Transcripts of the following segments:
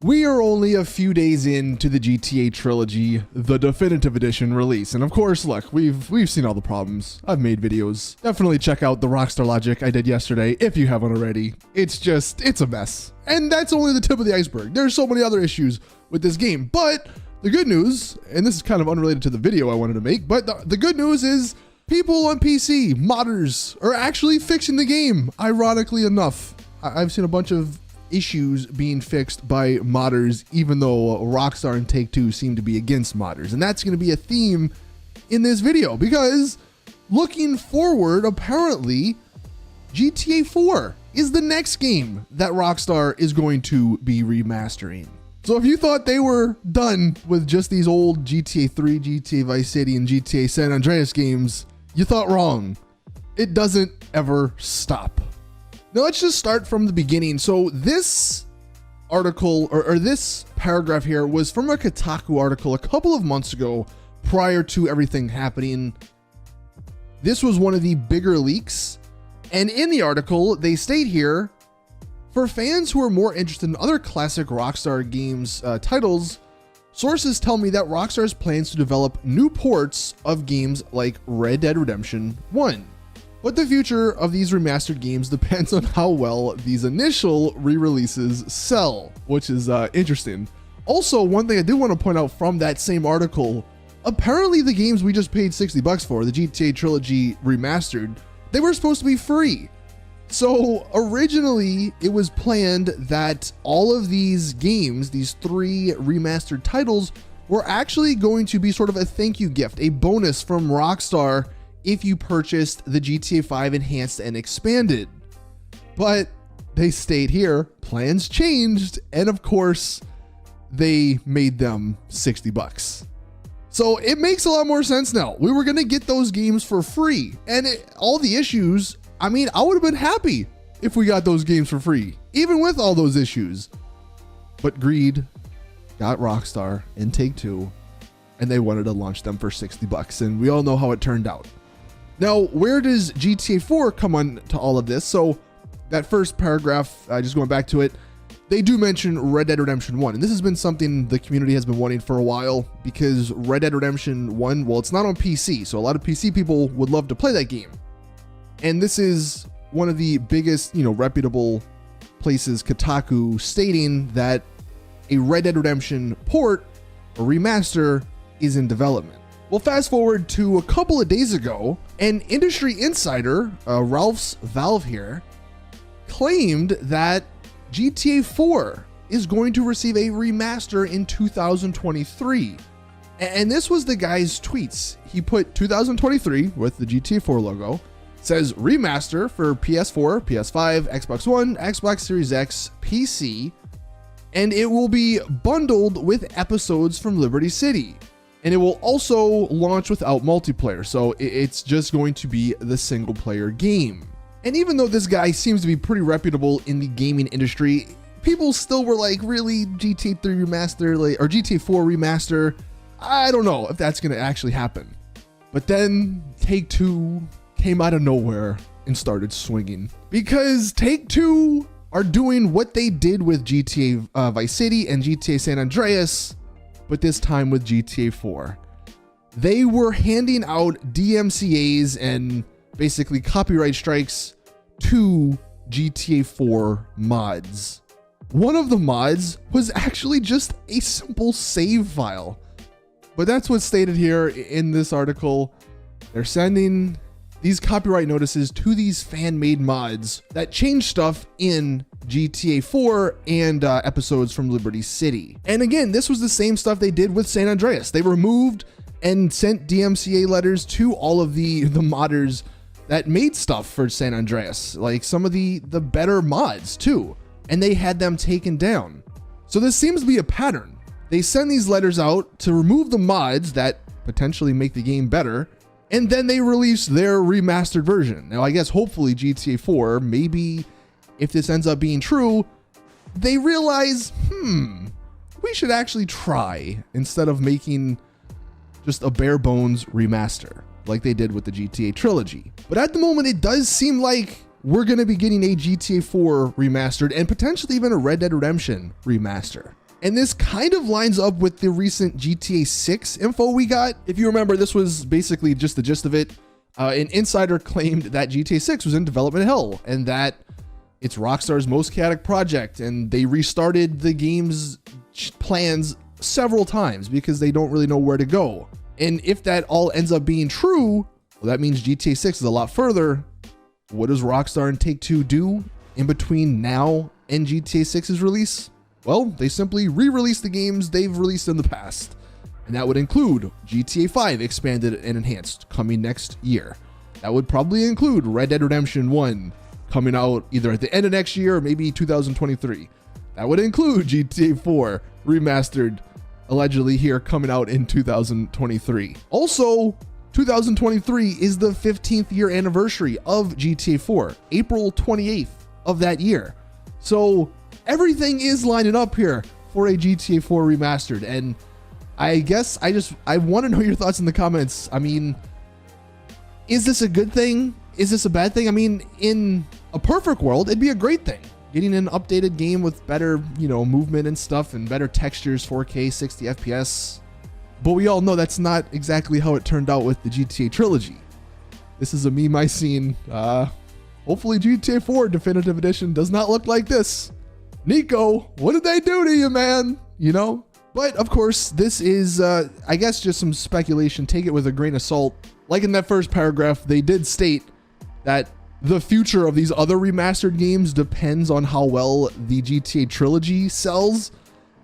We are only a few days into the GTA trilogy, the definitive edition release. And of course, look, we've seen all the problems. I've made videos. Definitely check out the Rockstar logic I did yesterday if you haven't already. It's a mess. And that's only the tip of the iceberg. There's so many other issues with this game. But the good news, and this is kind of unrelated to the video I wanted to make, but the good news is people on PC, modders, are actually fixing the game, ironically enough. I've seen a bunch of issues being fixed by modders, even though Rockstar and Take-Two seem to be against modders. And that's going to be a theme in this video, because looking forward, apparently GTA 4 is the next game that Rockstar is going to be remastering. So if you thought they were done with just these old GTA 3, GTA Vice City, and GTA San Andreas games, you thought wrong. It doesn't ever stop. Now let's just start from the beginning. So this article or this paragraph here was from a Kotaku article a couple of months ago prior to everything happening. This was one of the bigger leaks. And in the article, they state here, for fans who are more interested in other classic Rockstar games titles, sources tell me that Rockstar's plans to develop new ports of games like Red Dead Redemption 1. But the future of these remastered games depends on how well these initial re-releases sell, which is interesting. Also, one thing I do want to point out from that same article, apparently the games we just paid $60 for, the GTA Trilogy Remastered, they were supposed to be free. So originally it was planned that all of these games, these 3 remastered titles, were actually going to be sort of a thank you gift, a bonus from Rockstar if you purchased the GTA 5 Enhanced and Expanded. But they state here, plans changed, and of course, they made them $60. So it makes a lot more sense now. We were gonna get those games for free, and all the issues, I mean, I would have been happy if we got those games for free, even with all those issues. But greed got Rockstar and Take-Two, and they wanted to launch them for $60, and we all know how it turned out. Now, where does GTA 4 come on to all of this? So that first paragraph, just going back to it, they do mention Red Dead Redemption 1. And this has been something the community has been wanting for a while, because Red Dead Redemption 1, well, it's not on PC. So a lot of PC people would love to play that game. And this is one of the biggest, reputable places, Kotaku, stating that a Red Dead Redemption port or remaster is in development. Well, fast forward to a couple of days ago, an industry insider, Ralph's Valve here, claimed that GTA 4 is going to receive a remaster in 2023. And this was the guy's tweets. He put 2023 with the GTA 4 logo, says remaster for PS4, PS5, Xbox One, Xbox Series X, PC, and it will be bundled with episodes from Liberty City. And it will also launch without multiplayer, so it's just going to be the single player game. And even though this guy seems to be pretty reputable in the gaming industry, people still were like, really, GTA 3 remaster, or GTA 4 remaster? I don't know if that's gonna actually happen. But then Take-Two came out of nowhere and started swinging. Because Take-Two are doing what they did with GTA Vice City and GTA San Andreas, but this time with GTA 4. They were handing out DMCAs and basically copyright strikes to GTA 4 mods. One of the mods was actually just a simple save file. But that's what's stated here in this article. They're sending these copyright notices to these fan-made mods that change stuff in GTA 4 and episodes from Liberty City. And again, this was the same stuff they did with San Andreas. They removed and sent DMCA letters to all of the modders that made stuff for San Andreas, like some of the better mods too, and they had them taken down. So this seems to be a pattern. They send these letters out to remove the mods that potentially make the game better, and then they release their remastered version. Now, I guess hopefully GTA 4, maybe if this ends up being true, they realize, we should actually try instead of making just a bare bones remaster like they did with the GTA trilogy. But at the moment, it does seem like we're going to be getting a GTA 4 remastered and potentially even a Red Dead Redemption remaster. And this kind of lines up with the recent GTA 6 info we got. If you remember, this was basically just the gist of it. An insider claimed that GTA 6 was in development hell and that it's Rockstar's most chaotic project, and they restarted the game's plans several times because they don't really know where to go. And if that all ends up being true, well, that means GTA 6 is a lot further. What does Rockstar and Take-Two do in between now and GTA 6's release? Well, they simply re-release the games they've released in the past. And that would include GTA 5 expanded and enhanced coming next year. That would probably include Red Dead Redemption 1 coming out either at the end of next year or maybe 2023. That would include GTA 4 remastered, allegedly here coming out in 2023. Also, 2023 is the 15th year anniversary of GTA 4, April 28th of that year. So everything is lining up here for a GTA 4 remastered. And I guess I want to know your thoughts in the comments. I mean, is this a good thing? Is this a bad thing? I mean, in a perfect world, it'd be a great thing. Getting an updated game with better, movement and stuff and better textures, 4K, 60 FPS. But we all know that's not exactly how it turned out with the GTA trilogy. This is a meme I seen. Hopefully GTA 4 Definitive Edition does not look like this. Nico, what did they do to you, man? But of course, this is, I guess, just some speculation. Take it with a grain of salt. Like in that first paragraph, they did state that the future of these other remastered games depends on how well the GTA trilogy sells.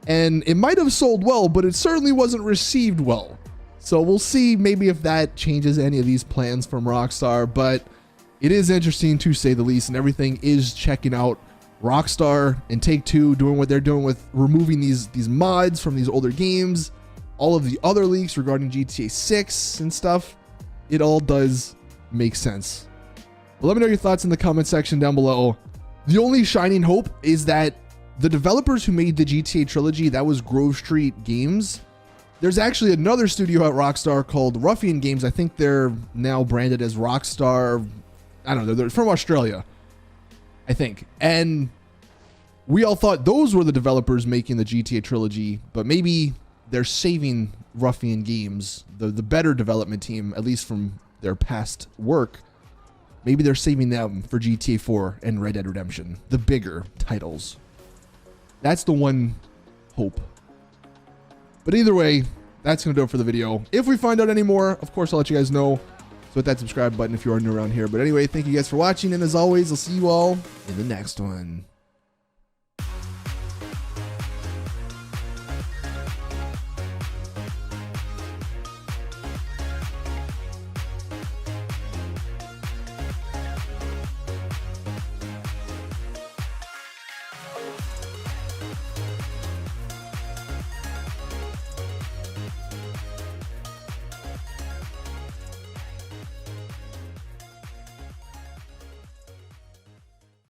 And it might have sold well, but it certainly wasn't received well. So we'll see maybe if that changes any of these plans from Rockstar. But it is interesting to say the least, and everything is checking out. Rockstar and Take-Two doing what they're doing with removing these mods from these older games, all of the other leaks regarding GTA 6 and stuff. It all does make sense. Well, let me know your thoughts in the comment section down below. The only shining hope is that the developers who made the GTA trilogy, that was Grove Street Games. There's actually another studio at Rockstar called Ruffian Games. I think they're now branded as Rockstar. I don't know. They're from Australia, I think. And we all thought those were the developers making the GTA trilogy, but maybe they're saving Ruffian Games, the better development team, at least from their past work. Maybe they're saving them for GTA 4 and Red Dead Redemption, the bigger titles. That's the one hope. But either way, that's going to do it for the video. If we find out any more, of course, I'll let you guys know. So hit that subscribe button if you are new around here. But anyway, thank you guys for watching. And as always, I'll see you all in the next one.